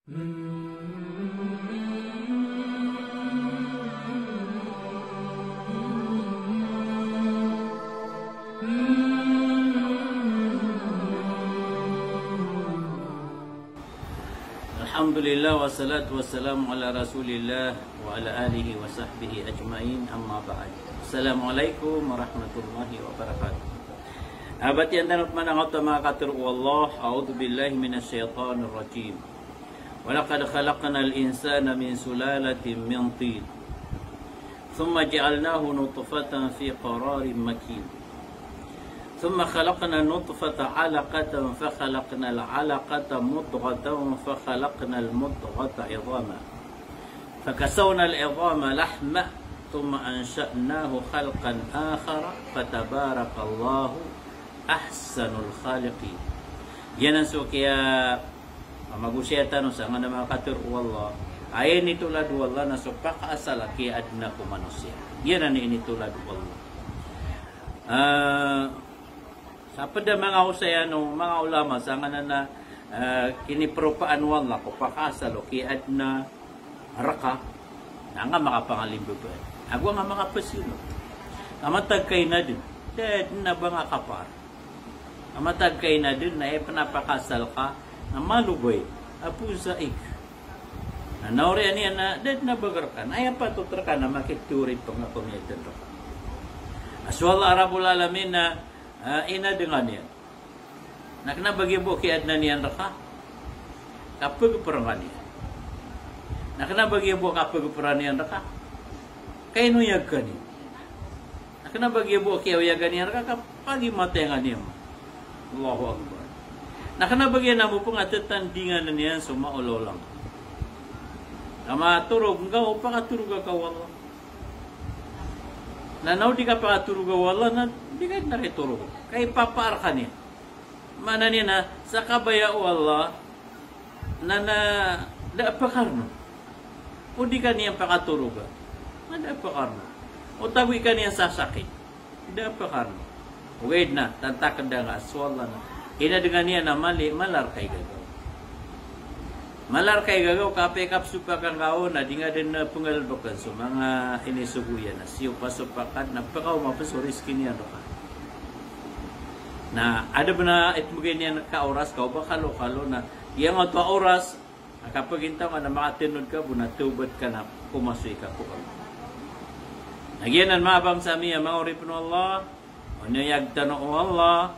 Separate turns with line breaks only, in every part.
Alhamdulillah wassalatu wassalamu ala Rasulillah wa ala alihi wa sahbihi ajmain, amma ba'd. Assalamualaikum warahmatullahi wabarakatuh. Abad yang tanut manang utama katur Allah, a'udzu billahi minasyaitonir rajim. Wa laqad khalaqnal insana min sulalatin min tin. Thumma ja'alnahu nutfatan fi qararin makin. ثم خلقنا النطفة علقة فخلقنا العلقة مضغة فخلقنا المضغة عظاما فكسونا العظام لحما ثم أنشأناه خلقا آخر فتبارك الله أحسن الخالقين. Yanasuk ya magusyatan sa nga na makatur wallah ayen itulad wallah nasuk pakaasala ki adna ko manusia. Yan ani initulad wallah. Sa pada mga usayano, mga ulama sa nga na kinipropaan wallah ko pakasalo ki adna raka na nga makapangalimbuban. Ako nga mga pasino. Amatag kay na din. Dad na ba nga kapar? Amatag kay na din na panapakasal ka na maluboy. Apo sa ik. Na nauri niya na dad na bagar ka. Ay patutra ka na makiturit pang nga pamitan ka. Aswallah Arabul Alamin na ina dengan niya. Nak na bagi bo ki adna niyan raka. Kapag perangan niya. Nak na bagi bo kapag perangan niyan raka. Kay no yag ka niya. Nak na bagi bo ki yagan niyan raka kapag matengan niya. Allahu Akbar. Nak na bagi na mo pang atatandingan niyan sumaulo lang. Kama turog nga o pakaturog ka wallah. Nanaw di ka pakaturog ka wallah na di ka nakiturog. Kay papaar ka niya. Mana niya na sa kabaya o Allah na daapakarno. O di ka niya pakaturog ka. Daapakarno. O tawi ka niya sasakit. Daapakarno. O gaid na, tantakad nga aswala na. Ina dengan niya na mali, malar kay gagaw. Malar kay gagaw, kapekap supakan kao na di nga din na pungalbakan so mga inisuguyan na siyo pasupakan na pakaw mapasuris kiniya ka. Na ada ba na itmugay niya ka-oras ka o ba kalo-kalo na iyang ato oras kapag intaw ka na makatinod ka bunatubad ka na pumasoy ka po ka. Nagyanan maabang sa miya mga oripon Allah ano yag tanong o Allah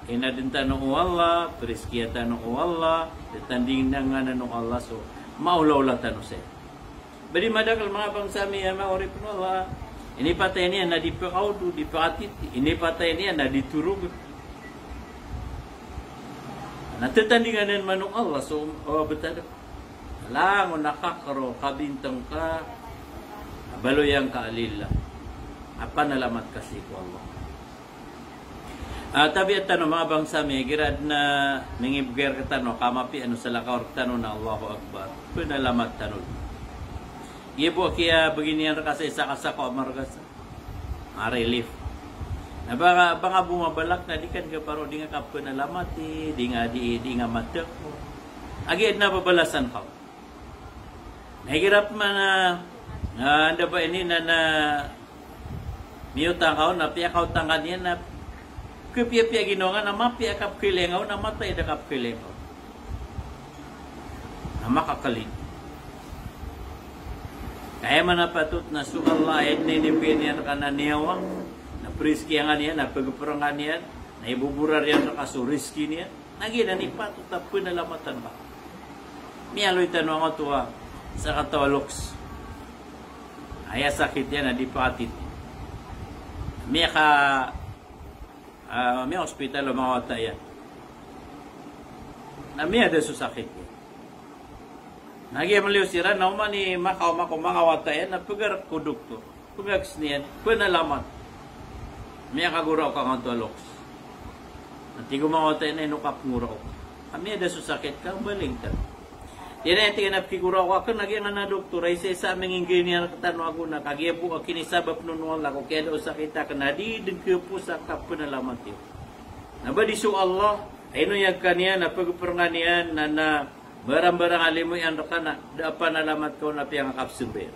ina din tanong o Allah periskiya tanong o Allah tanding na nga nanong Allah so maulaw tanong siya. Bali madakal mga abang sa miya mga oripon Allah ini patay niya na dipakaudu, dipatit. Ini patay niya na diturug. Natatandingan din manong Allah. So, betul. Lang, nakakaro, kabintang ka, baloyang ka alila. Apa nalamat kasi ko Allah. Tabi at tanong, mga bangsa may girad na mingibger ka tanong, kamapi ano sa lakaw tanong na Allahu Akbar. Pinalamat tanong. Ibu kia beginian kasi isa kasako amargas relief. Na baka bumabalak na di kan ka paro di nga kapko na lamati, di nga matek mo. Agi na babalasan ka. Nahigirap man na anda ba ini na miyutang ka na piyakaw tangan niya na kupiya ginonga na mapiyakap kilengaw na matay da kap kilengaw. Na makakalit. Kaya manapatut na su Allah ay ninipinian ka na niyawang na priski nga niya, na pagpurangan niya, na ibuburar yan sa kasuriski niya. Nagina ni patut na pinalamatan ba? Miyaloy tanong nga tuwa sa katawaloks. Aya sakit yan na di patit. Miya ka miya hospital o mga wata yan. Na miya da su sakit yan. Nagyamaliw sira na umani makaw mga watayan na pagar kuduk to. Pagaks niyan, panalamat. Miya kaguraw ka nga tualoks. Nanti ko mga watayan na inukap nguraw. Kami ada susakit ka, baling ka. Yan ay tingin kiguraw ko. Ako nagyan na doktor, ay sa aming ingenier katano ako na kagiyapo ka kinisabap nun wala ko. Kaya daw sakita ka na di po sa kapanalamat yun. Nabadiso Allah, ay no yung kanya na pagparangan niyan na Barang-barang alimu yang rekana dapat alamat kau napi yang akap sumber.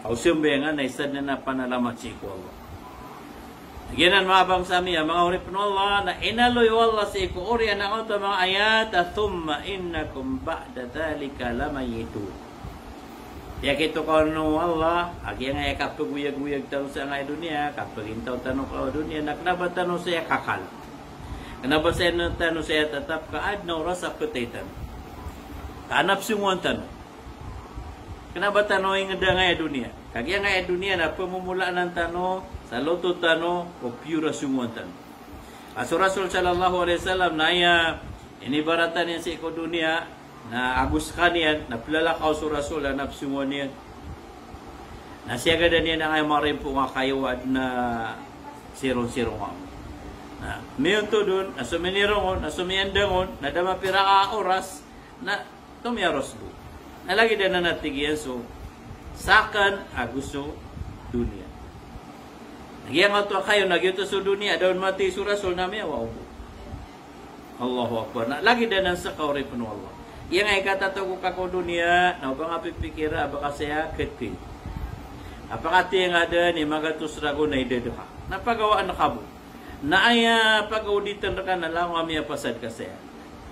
Kau sumber nga naisad na panalamat si ko Allah. Ginan mga abang sami mga urip no Allah na inaloy Allah si ko ori na auto mga ayat thumma innakum ba'da dhalika lamayitun. Ya kito ko no Allah agi nga kapaguyag-uyag taon sa ngay dunia kapag intaw tanong ko dunia naknaba tanong siya kakal. Kenapa saya tanong saya tetap kaadnaw rasa petaitan. Kanap sunguan tanong. Kenapa tanong yang ada ngay dunia? Kagi ngay dunia na pemumulaan ng tanong sa loto tanong o pura sunguan tanong. Rasul sallallahu alaihi wasallam na inibaratan yan sa iko dunia na agus kanian na pilalakaw sa Rasul na napsunguan yan. Nasiyagadan yan ang ay marim po nga kayawad na sirong-sirong ako. Na mayon to dun, nasuminirong na sumiyandangon, na dama pira ka oras, na tumiyaros do. Nalagi din na natigyan so, sakan agusto dunia. Nagyang ato kayo, nagyuto sa dunia, daun mati sa Rasul na miya, wow. Allahu Akbar. Lagi din ang sa kaurip no Allah. Yang ay katatago ka ko dunia, na upang apipikira, baka saya ketpil. Apakah yang ada ni magatus rago na idedha. Napagawaan na kabo. Na ay pag-auditan ka na lang kami pasad kasi.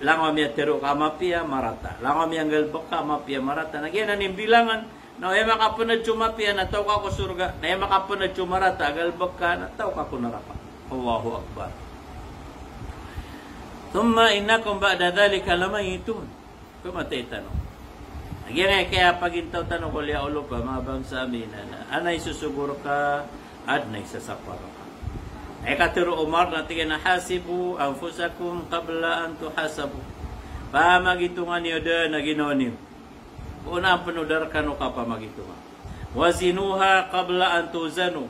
Lang kami tero ka mapia marata. Lang kami ang galbok ka mapia marata. Nagyan na nimbilangan. Na ay makapunad chumapia na tao ka ko surga. Na ay makapunad chumarata. Galbok ka na tao ka ko naraka. Allahu Akbar. Thumma innakum ba'da dhalika lamayitun. Kumatay tanong. Nagyan ay kaya pagintaw tanong ko liya ulo pa mga bangsa amin na anay susuguro ka at nay sasapar ka. Katero Umar na tingin na hasibu anfusakum qabla an tuhasabu. Pamagitungan niyo da na ginawa niyo. Una ang panudar kano ka pamagitungan. Wazinuha qabla an tuzanu.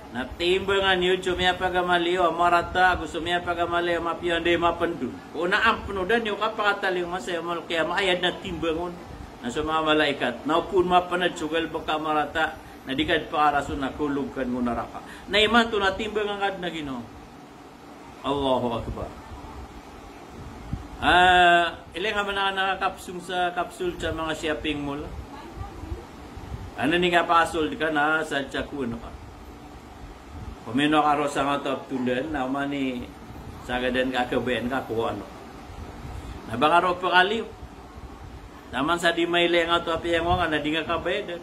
Natimbangan niyo chumia pagamaliyo marata gusto miya pagamaliyo mapiyon de mapandun. Una ang panudar niyo kapakataling masaya mal kaya maayad na timbangon na sa mga malaikat. Naupun mapanad sugal baka marata. Na di kad paaraso na kulog kan mo naraka. Na iman to natimbang ang ad na Ginoo. Allahu Akbar. Ilang naman na nakakapsung sa kapsul sa mga shopping mall. Ano ni nga pasol ka na sa tsakuno ka. Pumino ka ro sa mga top tulan na umani sagadan ka kabayan ka kuha ano. Nabang ro pa kaliw. Naman sa di may lenga to api yang nga na di nga kabayan.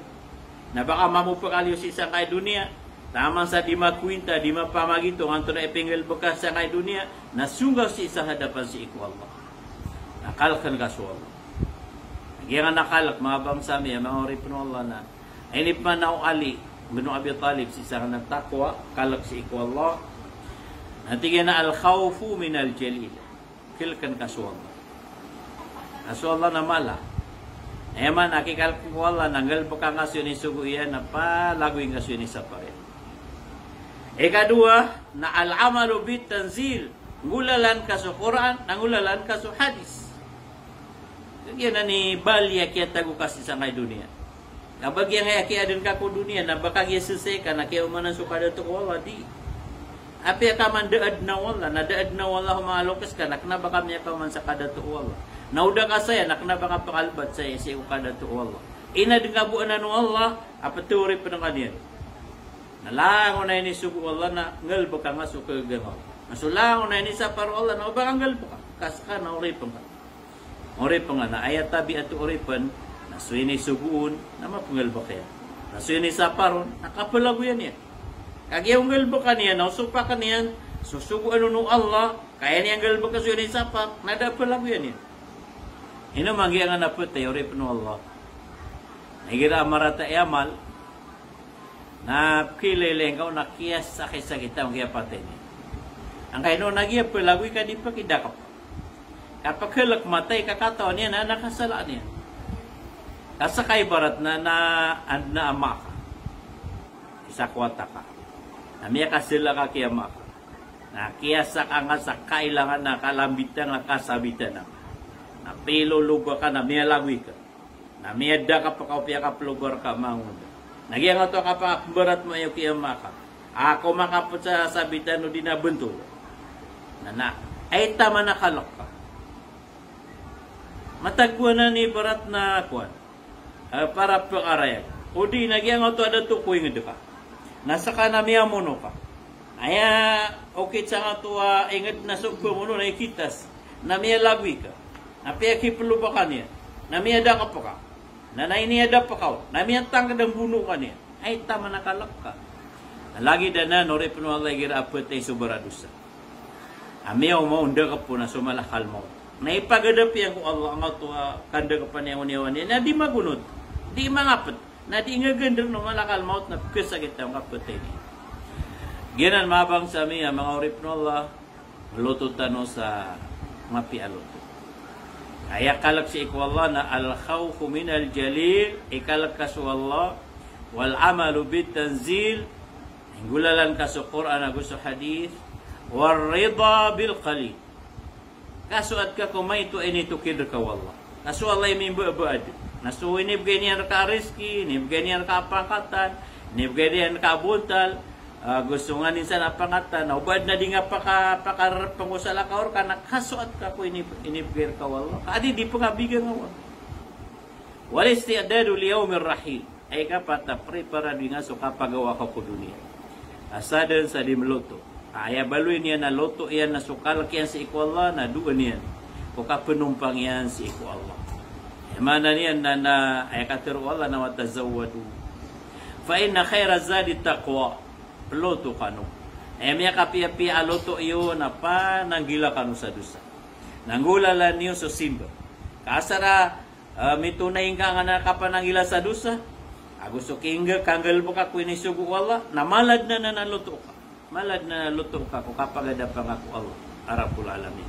Na baka mamupakaliw si isang kay dunia. Tamang sa di makwinta, di mapamagito, nganto na ipingil bekas sa kay dunia, nasungaw si isa hadapan si iku Allah. Nakalkan ka sa Allah. Nagyan nga nakalak, mga bangsa miya, mga oripon Allah na, ay man na Ali, Ibn Abi Talib, si isang nagtakwa, kalak si iku Allah, natigyan na al-khawfu min al-jalil. Kilkan ka sa Allah. Kaso Allah na mala. Eman akikal ko wala nanggal buka ngasyo ni sugo iyan na palagoy ngasyo ni sa parin. Ikadua na al-amalu bit tanzil ngulalan ka sa Quran nangulalan ka sa hadis. Yan na ni balya kaya tago kasi sa ngay dunia. Kapag yan ay adun ka ko dunia na baka yesusay ka na kaya umanan sukada to wala di. Api ka man daad na wala humalokas ka na baka miya ka man sa kada to wala. Nauda ka saya, nakna baka pakalbat saya si ukada to Allah. Ina din kabuan na no Allah, apaturi pa ng kanyan. Nalango na ini suku Allah na ngalbo ka nga suku gamaw. Masulango na ini sa paro Allah na ubang ngalbo ka. Kaska na uripan ka. Uripan nga na ayat tabi at uripan, nasuini suguun, na mapungalbo kaya. Nasuini sa paro, nakapalago yan yan. Kagiyong ngalbo ka niyan, nausupa ka niyan, susuguan no Allah, kaya niyang ngalbo ka suyuni sa paro, nadapalago yan yan. Ino manggi ang naput tayo ripno Allah. Nagira marata yamal na kileleng kau nakiyas sa kita ang kaya patay ni. Ang kaino nagiya palagoy ka di pa kidakap. Kapag hilak matay kakataon niya na nakasala niya. Kasakay barat na ama ka. Isa kwata ka. Namiya kasila ka kaya ama ka. Nakiyasa ka nga sa kailangan na kalambitan na kasabitan na. Na pilulugo ka na miyalagoy ka. Na miyada ka pa kaupya ka plugar ka mangun. Nagyang ato ka pa barat mo yung kiyama ka. Ako makapot sa sabitan no dinabunto. Na ay tama na kalok ka. matagpuan ni barat na kuan. Para pangarayan. Udi nagyang auto ada tu kuing ka. Nasa kanami amono ka. Aya okay sa nga tuwa ingat na sugpo mo na ikitas. Namiya lagwi ka. Napiya kiplo pa kanya. Namiya da ka pa ka. Nanay niya da pa ka. Namiya tangka ng buno ka niya. Ay tama nakalak ka. Lagi dana nore pino Allah gira apet ay subaradusa. Amiya mo unda ka po na sumalakal mo. Naipagadapi ang Allah ang tuwa kanda ka pa niya na di magunod. Di mangapet. Na di nga ganda no malakal maut na kasagit ang kapatay niya. Ginan mabang sa amin, mga urip no Allah, luto tano sa mapi aluto. Kaya kalak si iku Allah na al-khawfu min al-jalil, ikalak kasu Allah, wal amalu bit tanzil, gulalan kasu Quran agusto hadith, wal rida bil qalil. Kasu at ka kumay ito initukid ka Allah. Kasu Allah yung mimba-baad. Nasu inibigay niya ka rizki, inibigay niya ka pangkatan, inibigay niya ka buntal, gusto nga ninsan na pangatan, ubad na di nga pakarap pang usala ka or ka, nakasuat ka ko inibigay ka wala. Kadi di pa nga bigyan nga wala. Walis ti adadu liyawmir rahil. Ay ka patapre para di nga so kapagawa ka po dunia. Asadan sa dimloto. Kaya baloy niya na loto yan na sukal kiyan si iku Allah na duan yan. Kuka penumpang yan si iku Allah. Mana niyan na ay katiru Allah na watazawadu. Fa inna khaira zadi taqwa. Loto kanu. Miya kapia-pia loto iyo na pa nanggila kanu sa dusa. Nanggulala niyo so simba. Kasara mitunay ka nga nakapananggila sa dusa. Gusto kingga kanggal mo ka kuini sugu Allah. Namalad na naluto ka. Malad na naluto ka kung kapagada pa nga ko Allah. Arapul alamin.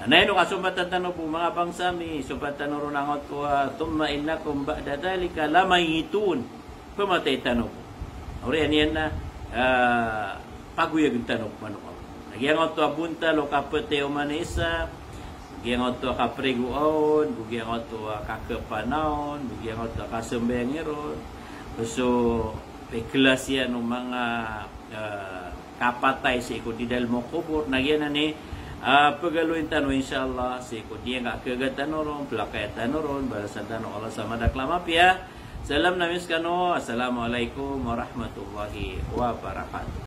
Nanay no kasumbatan tanong po mga bangsami. Sumbatan no runangot ko. Tumma innakum ba'da dalika lamayitun. Pamatay tanong po. Ori yan na paguyag yung tanong manukal. Nagyangot to abuntal o kapete o manisa, nagyangot to kapriguon, nagyangot to kakapanaon, nagyangot to kasembengiron. So, peklas yan ng mga kapatay sa ikot di dal mo kubor. Nagyan na ni pagaluin tanong insyaAllah sa ikot di nga kagatanuron, plakayatanuron, balasan tanong Allah sa madaklamapya. Salam namis kano. Assalamualaikum warahmatullahi wabarakatuh.